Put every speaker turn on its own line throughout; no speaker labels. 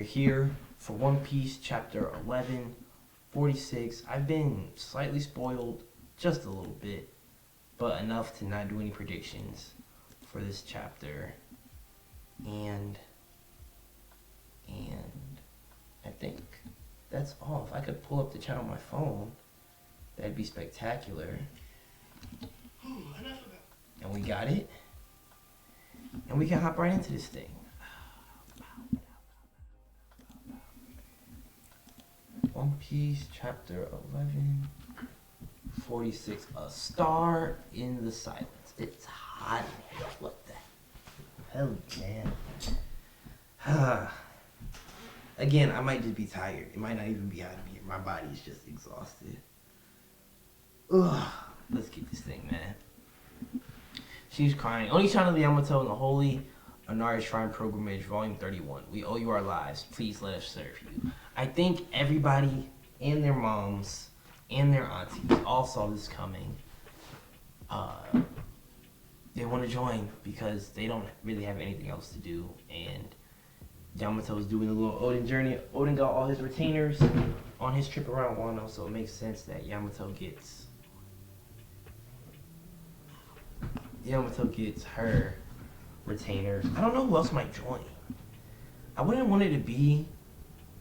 We're here for One Piece chapter 11, 46. I've been slightly spoiled, just a little bit, but enough to not do any predictions for this chapter. And I think that's all. If I could pull up the channel on my phone, that'd be spectacular. And we got it. And we can hop right into this thing. One Piece, chapter 11, 46. A star in the silence. It's hot in here. What the hell, man? Again, I might just be tired. It might not even be hot in here. My body's just exhausted. Ugh. Let's get this thing, man. She's crying. Only child of the Yamato in the Holy Anari Shrine Pilgrimage, Volume 31. We owe you our lives. Please let us serve you. I think everybody and their moms and their aunties all saw this coming. They want to join because they don't really have anything else to do. And Yamato's doing a little Oden journey. Oden got all his retainers on his trip around Wano, so it makes sense that Yamato gets her retainers. I don't know who else might join. I wouldn't want it to be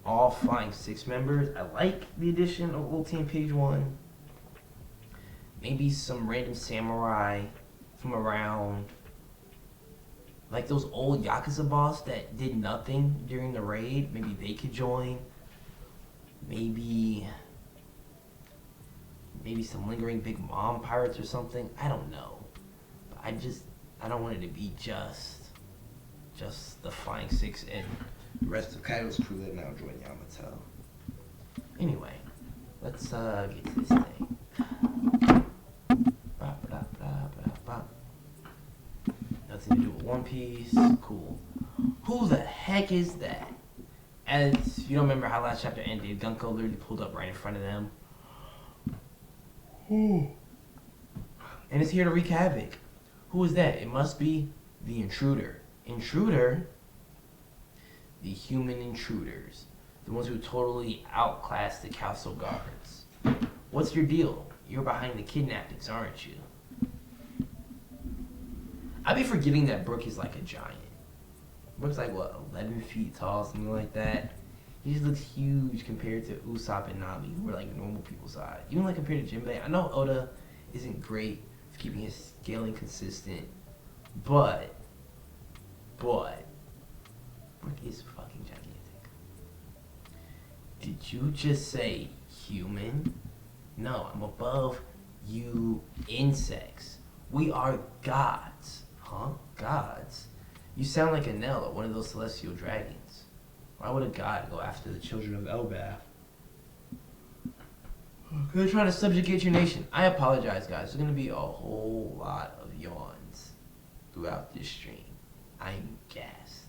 all Flying Six members. I like the addition of Old Team Page 1. Maybe some random samurai from around. Like those old Yakuza boss that did nothing during the raid. Maybe they could join. Maybe some lingering Big Mom pirates or something. I don't know. But I don't want it to be just the Flying Six and the rest of Kaido's crew that now join Yamato. Anyway, let's get to this thing. Nothing to do with One Piece. Cool. Who the heck is that? As you don't remember how last chapter ended, Gunko literally pulled up right in front of them. And it's here to wreak havoc. Who is that? It must be the intruder. Intruder? The human intruders. The ones who totally outclass the castle guards. What's your deal? You're behind the kidnappings, aren't you? I be forgetting that Brook is like a giant. Brook's like, what, 11 feet tall, something like that. He just looks huge compared to Usopp and Nami, who are like normal people size. Even like compared to Jinbei. I know Oda isn't great for keeping his scaling consistent, but Brook is fucking gigantic. Did you just say human? No, I'm above you insects. We are gods. Huh? Gods? You sound like a Nell or one of those celestial dragons. Why would a god go after the children of Elbaf? They're trying to subjugate your nation. I apologize, guys. There's going to be a whole lot of yawns throughout this stream. I'm gassed.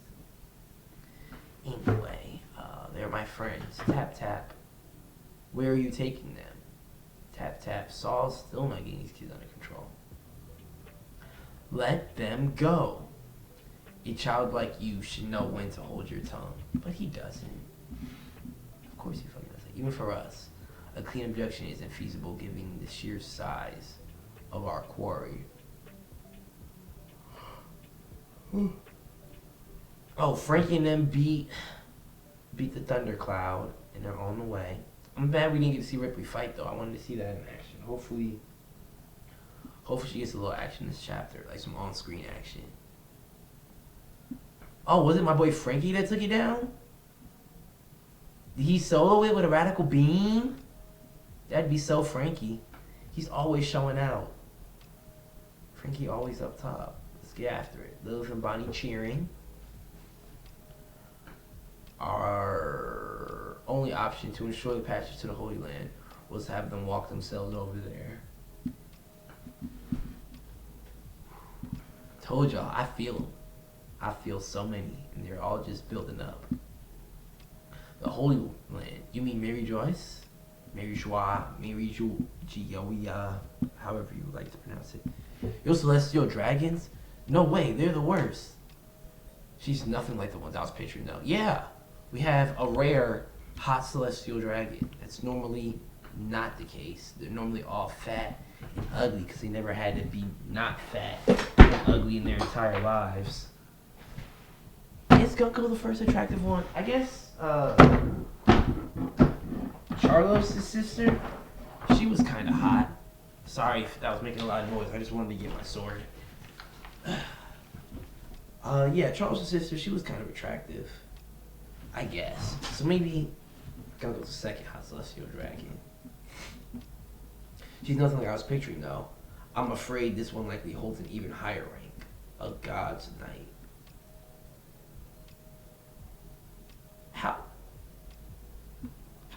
Anyway, they're my friends. Tap, tap. Where are you taking them? Tap, tap. Saul's still not getting these kids under control. Let them go. A child like you should know when to hold your tongue. But he doesn't. Of course he fucking doesn't. Even for us, a clean objection isn't feasible given the sheer size of our quarry. Oh, Frankie and them beat the Thundercloud, and they're on the way. I'm bad we didn't get to see Ripley fight, though. I wanted to see that in action. Hopefully she gets a little action this chapter, like some on-screen action. Oh, was it my boy Frankie that took it down? Did he solo it with a radical beam? That'd be so Frankie. He's always showing out. Frankie always up top. Let's get after it. Lilith and Bonnie cheering. Our only option to ensure the passage to the Holy Land was to have them walk themselves over there. Told y'all, I feel them. I feel so many, and they're all just building up. The Holy Land. You mean Mary Joyce? Mary Joie, Mary Gioia, however you would like to pronounce it. Your celestial dragons? No way, they're the worst. She's nothing like the ones I was picturing though. Yeah, We have a rare hot celestial dragon. That's normally not the case. They're normally all fat and ugly because they never had to be not fat and ugly in their entire lives. Is Gunko the first attractive one? I guess Charlos' sister, she was kind of hot. Sorry if that was making a lot of noise. I just wanted to get my sword. Yeah, Charles' sister, she was kind of attractive. I guess. So maybe Gunko's the second hot celestial dragon. She's nothing like I was picturing, though. I'm afraid this one likely holds an even higher rank. A god's knight. How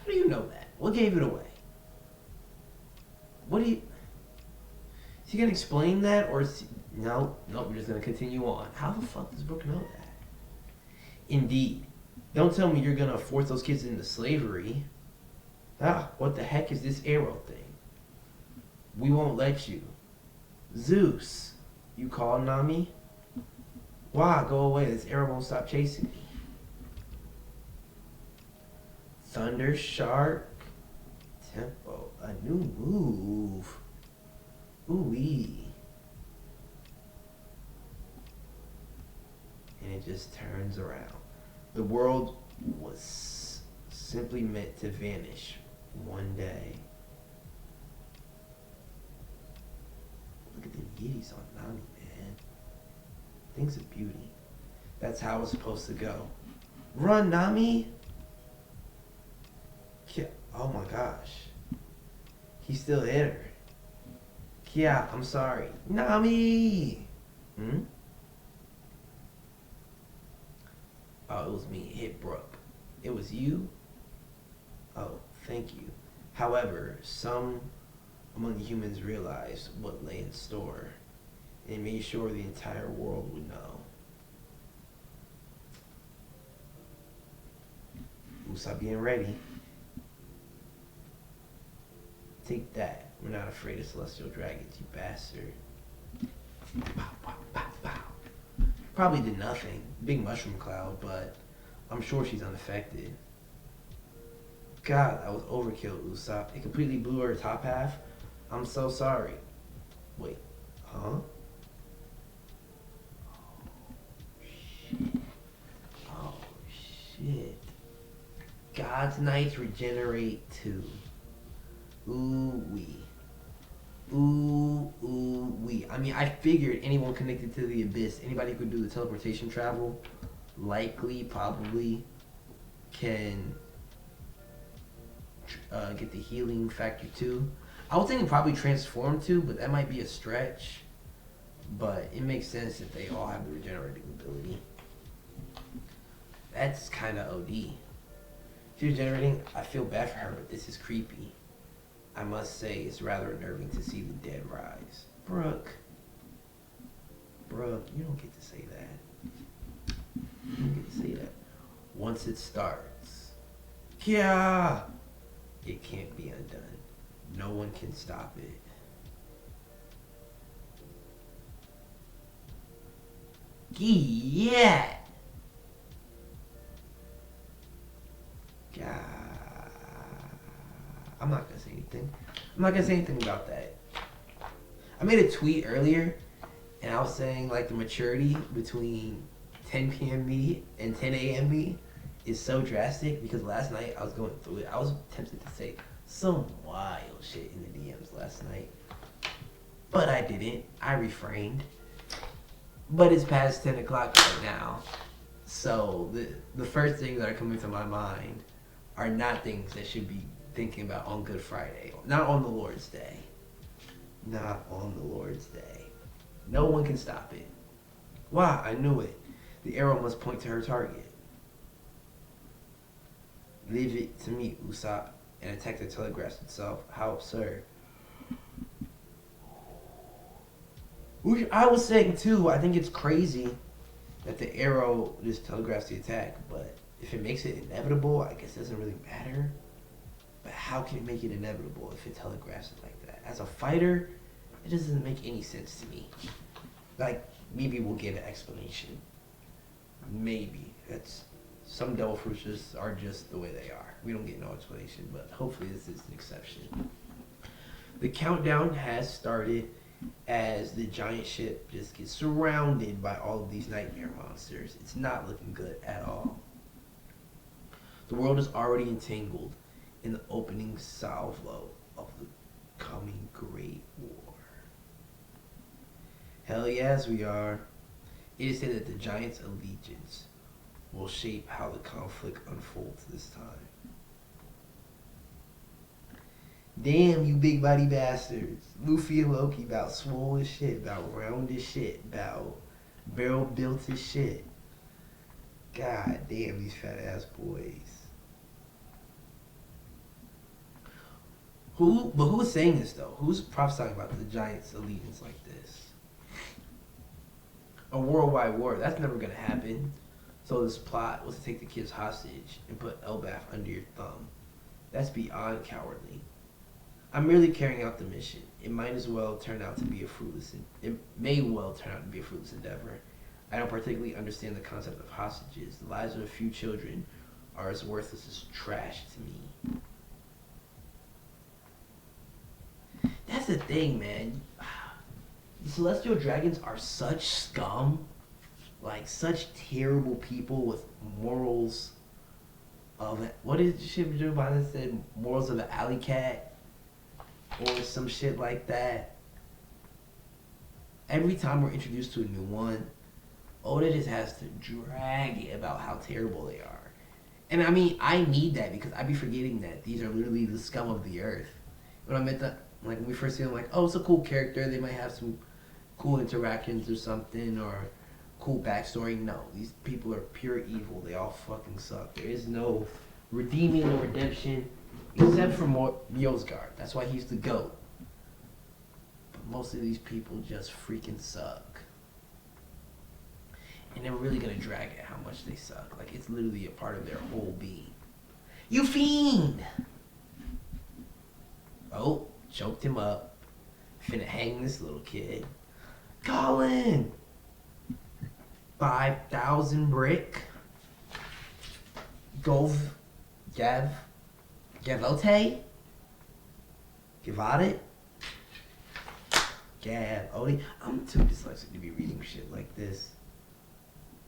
do you know that? What gave it away? What do you... Is he gonna explain that, or is he... No, we're just gonna continue on. How the fuck does Brooke know that? Indeed. Don't tell me you're gonna force those kids into slavery. Ah, what the heck is this arrow thing? We won't let you. Zeus, you call Nami? Why? Go away. This arrow won't stop chasing me. Thunder Shark. Tempo. A new move. Ooh-wee. And it just turns around. The world was simply meant to vanish one day. Look at the yitties on Nami, man. Things of beauty. That's how it's supposed to go. Run, Nami! Oh my gosh. He still hit her. Yeah, I'm sorry. Nami! Oh, it was me. It hit Brooke. It was you? Oh, thank you. However, some among the humans realized what lay in store and made sure the entire world would know. Usopp being ready. Take that. We're not afraid of celestial dragons, you bastard. Pow, pow, pow, pow. Probably did nothing. Big mushroom cloud, but I'm sure she's unaffected. God, that was overkill, Usopp. It completely blew her top half. I'm so sorry. Wait, huh? Oh, shit. God's Knights regenerate too. Ooh-wee. Ooh-wee. I mean, I figured anyone connected to the Abyss, anybody who could do the teleportation travel, likely, probably, can get the healing factor too. I was thinking probably transform too, but that might be a stretch. But it makes sense if they all have the regenerating ability. That's kind of OD. She's regenerating. I feel bad for her, but this is creepy. I must say, it's rather unnerving to see the dead rise. Brooke, you don't get to say that. You don't get to say that. Once it starts, yeah, it can't be undone. No one can stop it. Yeah. God. I'm not gonna say anything. I'm not gonna say anything about that. I made a tweet earlier, and I was saying like the maturity between 10 p.m. me and 10 a.m. me is so drastic because last night I was going through it. I was tempted to say some wild shit in the DMs last night, but I didn't. I refrained. But it's past 10 o'clock right now, so the first things that are coming to my mind are not things that should be thinking about on Good Friday. Not on the Lord's Day. Not on the Lord's Day. No one can stop it. Wow, I knew it. The arrow must point to her target. Leave it to me, Usopp. An attack that telegraphs itself. How absurd. I was saying too, I think it's crazy that the arrow just telegraphs the attack, but if it makes it inevitable, I guess it doesn't really matter. But how can it make it inevitable if it telegraphs it like that? As a fighter, it doesn't make any sense to me. Like, maybe we'll get an explanation. Maybe. That's Some devil fruits just are just the way they are. We don't get no explanation, but hopefully this is an exception. The countdown has started as the giant ship just gets surrounded by all of these nightmare monsters. It's not looking good at all. The world is already entangled in the opening salvo of the coming Great War. Hell yes, we are. It is said that the giant's allegiance will shape how the conflict unfolds this time. Damn, you big body bastards. Luffy and Loki about swole as shit, about round as shit, about barrel built as shit. God damn, these fat ass boys. But who is saying this though? Who's prophesying about the giant's allegiance like this? A worldwide war, that's never gonna happen. So this plot was to take the kids hostage and put Elbaf under your thumb. That's beyond cowardly. I'm merely carrying out the mission. It may well turn out to be a fruitless endeavor. I don't particularly understand the concept of hostages. The lives of a few children are as worthless as trash to me. That's the thing, man. The Celestial Dragons are such scum. Like, such terrible people with morals of... What did shit do about it? Said morals of an alley cat? Or some shit like that. Every time we're introduced to a new one, Oda just has to drag it about how terrible they are. And I mean, I need that because I be forgetting that these are literally the scum of the earth. When I met the... Like, when we first see them, like, oh, it's a cool character. They might have some cool interactions or something, or cool backstory. No, these people are pure evil. They all fucking suck. There is no redeeming or redemption, except for Mjolnir. That's why he's the GOAT. But most of these people just freaking suck. And they're really gonna drag at how much they suck. Like, it's literally a part of their whole being. You fiend! Oh. Choked him up. Finna hang this little kid. Colin! 5,000 brick. Gavote? Gavote? Gavote? I'm too dyslexic to be reading shit like this.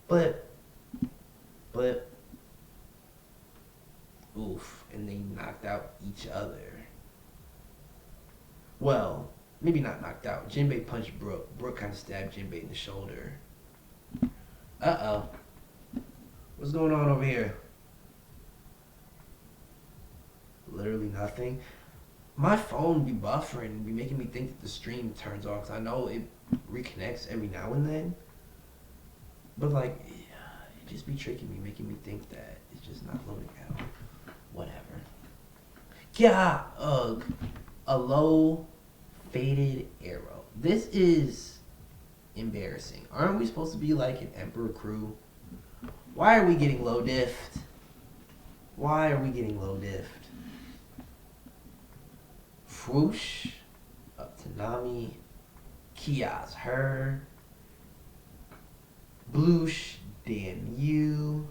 But, oof. And they knocked out each other. Well, maybe not knocked out. Jinbei punched Brook. Brook kind of stabbed Jinbei in the shoulder. Uh-oh. What's going on over here? Literally nothing. My phone be buffering and be making me think that the stream turns off. 'Cause I know it reconnects every now and then. But like, it just be tricking me, making me think that it's just not loading out. Whatever. Yeah, ugh. A low faded arrow. This is embarrassing. Aren't we supposed to be like an Emperor crew? Why are we getting low diffed? Why are we getting low diffed? Swoosh. Up to Nami. Kia's her. Bloosh. Damn you.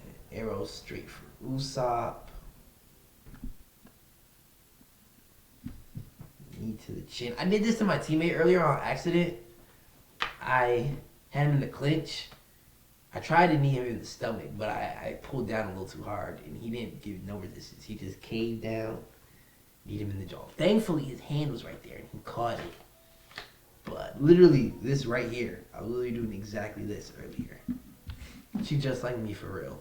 And an arrow straight for Usopp. Knee to the chin. I did this to my teammate earlier on accident. I had him in the clinch. I tried to knee him in the stomach, but I pulled down a little too hard, and he didn't give no resistance. He just caved down, kneed him in the jaw. Thankfully, his hand was right there, and he caught it. But literally, this right here, I was literally doing exactly this earlier. She just like me for real.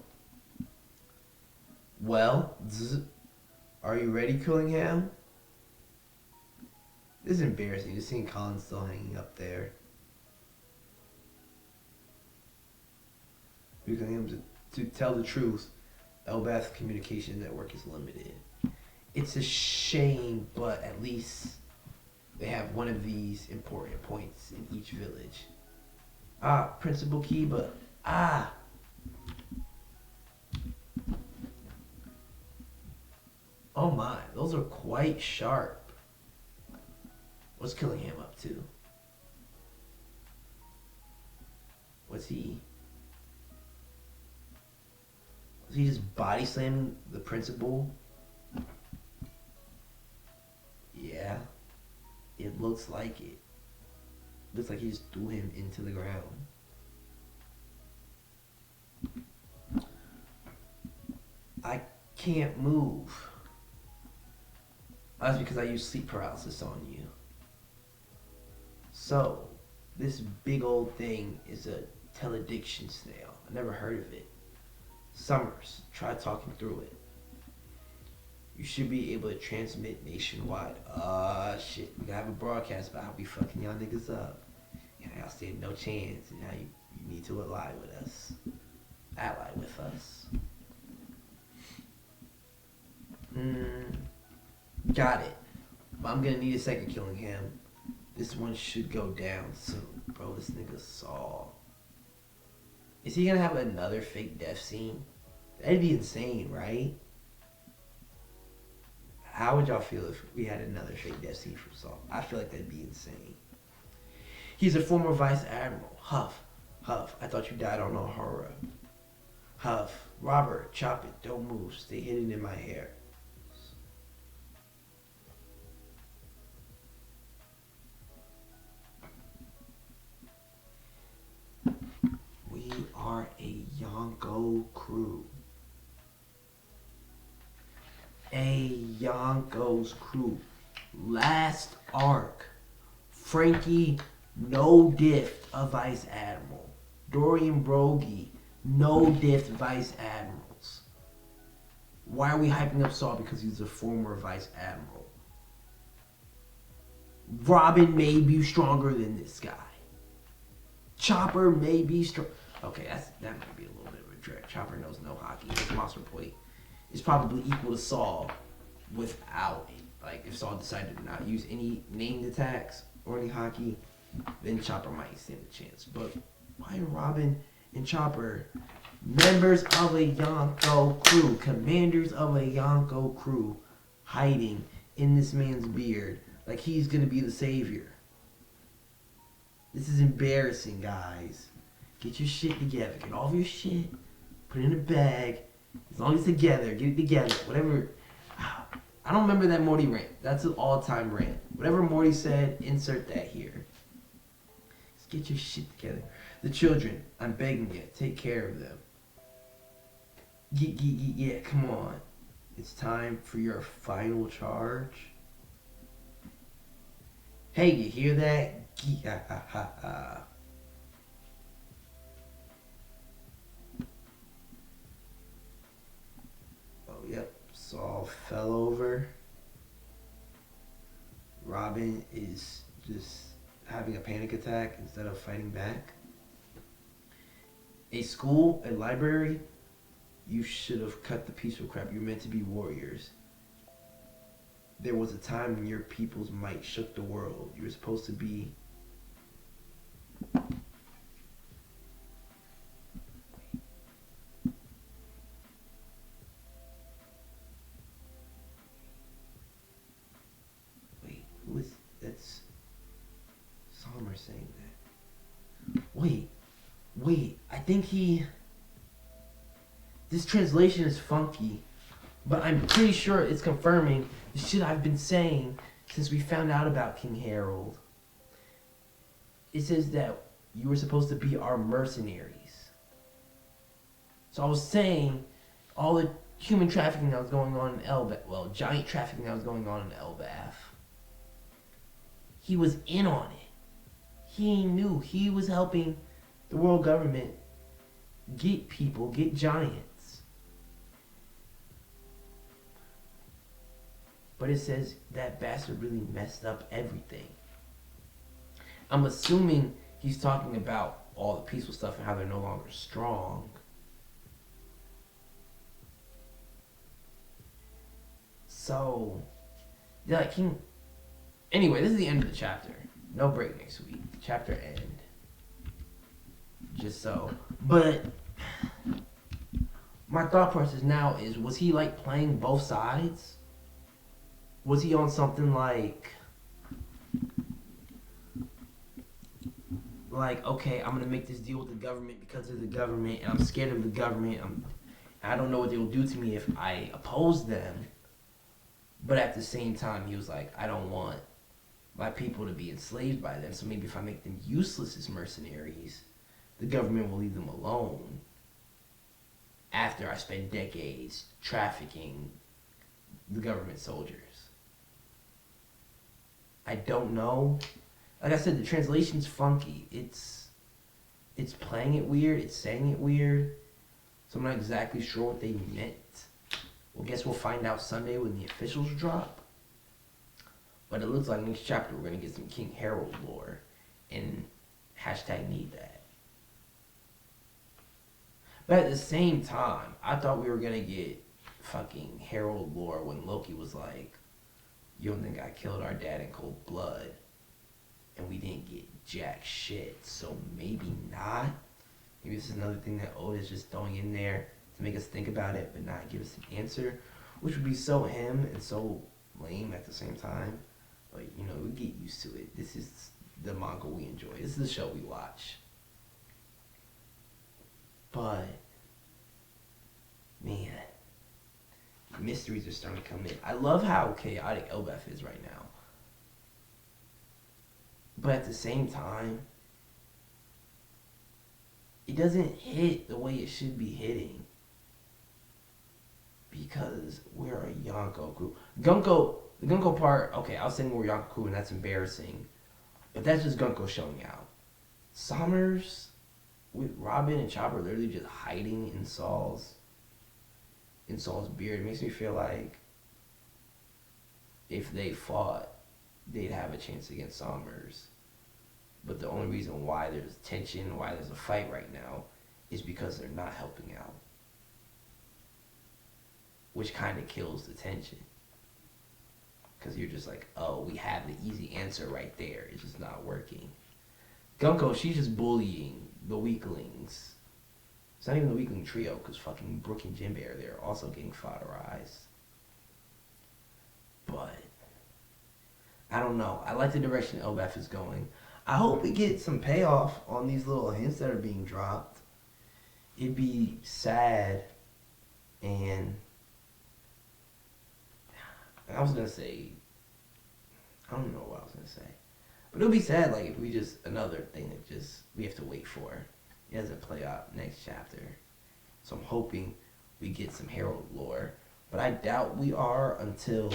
Well, are you ready, Killingham? This is embarrassing, just seeing Colin still hanging up there. To tell the truth, Elbaf's communication network is limited. It's a shame, but at least they have one of these important points in each village. Principal key, but oh my, those are quite sharp. What's Killingham up to? What's he? he just body slamming the principal. Yeah, it looks like it. Looks like he just threw him into the ground. I can't move. That's because I use sleep paralysis on you. So, this big old thing is a telediction snail. I never heard of it. Summers, try talking through it. You should be able to transmit nationwide. Shit, we gotta have a broadcast, but I'll be fucking y'all niggas up. And y'all stand no chance, and now you need to ally with us. Ally with us. Got it. But I'm gonna need a second killing him. This one should go down soon. Bro, this nigga Saw. Is he gonna have another fake death scene? That'd be insane, right? How would y'all feel if we had another fake death scene from Saw? I feel like that'd be insane. He's a former vice admiral. Huff. Huff. I thought you died on O'Hara. Huff. Robert, chop it. Don't move. Stay hidden in my hair. We are a Gunko crew. A Gunko's crew. Last arc. Frankie, no diff, a vice admiral. Dorian Brogy, no diff, vice admirals. Why are we hyping up Saul? Because he's a former vice admiral. Robin may be stronger than this guy. Chopper may be strong. Okay, that might be a little bit of a trick. Chopper knows no hockey. His monster plate is probably equal to Saul without it. Like, if Saul decided to not use any named attacks or any hockey, then Chopper might stand a chance. But why are Robin and Chopper members of a Gunko crew, commanders of a Gunko crew, hiding in this man's beard like he's gonna be the savior? This is embarrassing, guys. Get your shit together. Get all of your shit. Put it in a bag. As long as it's together, get it together. Whatever. I don't remember that Morty rant. That's an all-time rant. Whatever Morty said, insert that here. Just get your shit together. The children, I'm begging you, take care of them. Yeah, come on. It's time for your final charge. Hey, you hear that? Oh, yep. Saul fell over. Robin is just having a panic attack instead of fighting back. A school, a library, you should have cut the peaceful crap. You're meant to be warriors. There was a time when your people's might shook the world. You were supposed to be... Wait, who is... That's... Sommer saying that. Wait, I think he... This translation is funky, but I'm pretty sure it's confirming the shit I've been saying since we found out about King Harold. It says that you were supposed to be our mercenaries. So I was saying all the human trafficking that was going on in Elbaf, well, giant trafficking that was going on in Elbaf, he was in on it. He knew. He was helping the world government get people, get giants. But it says that bastard really messed up everything. I'm assuming he's talking about all the peaceful stuff and how they're no longer strong. So, yeah, like King... Anyway, this is the end of the chapter. No break next week. Chapter end. Just so. But my thought process now is, was he like playing both sides? Was he on something like, okay, I'm gonna make this deal with the government because of the government, and I'm scared of the government, I don't know what they will do to me if I oppose them. But at the same time, he was like, I don't want my people to be enslaved by them. So maybe if I make them useless as mercenaries, the government will leave them alone after I spend decades trafficking the government soldiers. I don't know. Like I said, the translation's funky. It's playing it weird. It's saying it weird. So I'm not exactly sure what they meant. Well, guess we'll find out Sunday when the officials drop. But it looks like next chapter we're going to get some King Harold lore. And hashtag need that. But at the same time, I thought we were going to get fucking Harold lore when Loki was like, you don't think I killed our dad in cold blood? And we didn't get jack shit. So maybe not. Maybe this is another thing that Oda's just throwing in there to make us think about it, but not give us an answer, which would be so him and so lame at the same time. But, you know, we get used to it. This is the manga we enjoy. This is the show we watch. But, man, mysteries are starting to come in. I love how chaotic Elbaf is right now. But at the same time, it doesn't hit the way it should be hitting. Because we're a Yonkoku. The Gunko part, okay, I was saying we're Yonkoku and that's embarrassing. But that's just Gunko showing out. Summers with Robin and Chopper literally just hiding in Saul's beard. It makes me feel like if they fought, they'd have a chance against Summers. But the only reason why there's tension, why there's a fight right now, is because they're not helping out. Which kind of kills the tension. Because you're just like, oh, we have the easy answer right there. It's just not working. Gunko, she's just bullying the weaklings. It's not even the weakling trio, because fucking Brook and Jinbei are there, also getting fodderized. But, I don't know. I like the direction Elbaf is going. I hope we get some payoff on these little hints that are being dropped. It'd be sad, and I was gonna say, I don't know what I was gonna say, but it'll be sad like if we just another thing that just we have to wait for. It doesn't play out next chapter, so I'm hoping we get some Harold lore, but I doubt we are until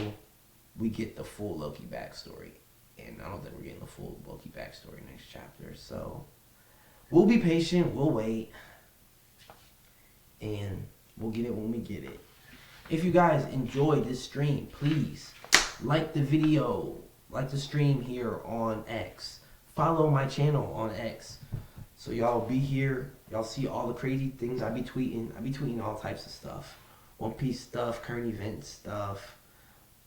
we get the full Loki backstory. And I don't think we're getting the full Loki backstory next chapter. So we'll be patient. We'll wait. And we'll get it when we get it. If you guys enjoyed this stream, please like the video. Like the stream here on X. Follow my channel on X. So y'all be here. Y'all see all the crazy things I be tweeting. I be tweeting all types of stuff. One Piece stuff, current event stuff,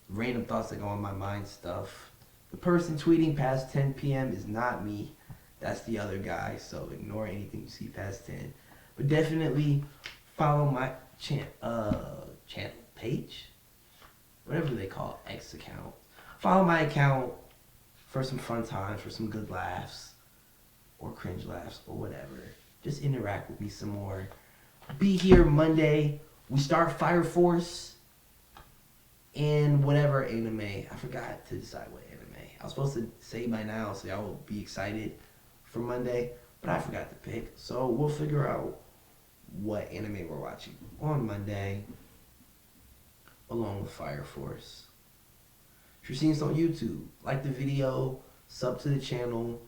random thoughts that go on my mind stuff. The person tweeting past 10 p.m. is not me. That's the other guy, so ignore anything you see past 10. But definitely follow my channel page? Whatever they call it, X account. Follow my account for some fun times, for some good laughs, or cringe laughs, or whatever. Just interact with me some more. Be here Monday. We start Fire Force and whatever anime. I forgot to decide what anime. I was supposed to say by now, so y'all will be excited for Monday, but I forgot to pick. So we'll figure out what anime we're watching on Monday, along with Fire Force. If you're seeing this on YouTube, like the video, sub to the channel,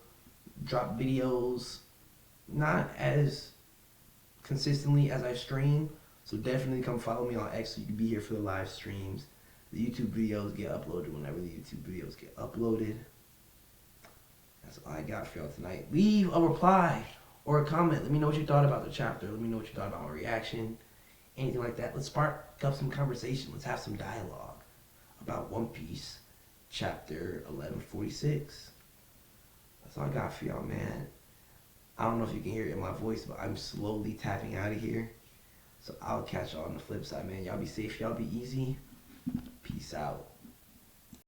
drop videos, not as consistently as I stream, so definitely come follow me on X so you can be here for the live streams. The YouTube videos get uploaded whenever the YouTube videos get uploaded. That's all I got for y'all tonight. Leave a reply or a comment. Let me know what you thought about the chapter. Let me know what you thought about my reaction. Anything like that. Let's spark up some conversation. Let's have some dialogue about One Piece chapter 1146. That's all I got for y'all, man. I don't know if you can hear it in my voice, but I'm slowly tapping out of here. So I'll catch y'all on the flip side, man. Y'all be safe. Y'all be easy. Peace out.